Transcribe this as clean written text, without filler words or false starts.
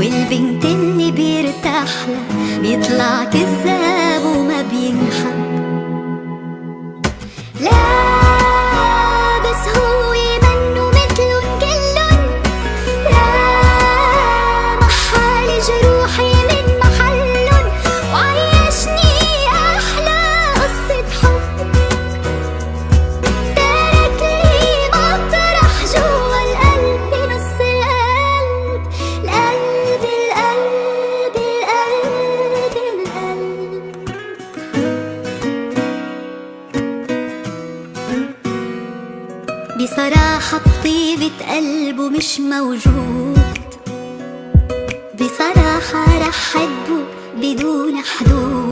والبنت اللي بيرتاح لها بيطلع كذاب وما بينحب. لا بس هو منه مثلن كلن، لا محالي جروحي من محلن، وعيشني أحلى قصة حب. ترك لي مطرح جوا القلب، نص القلب، القلب القلب القلب القلب. بصراحة بطيبة قلبه مش موجود، بصراحة رح حبه بدون حدود.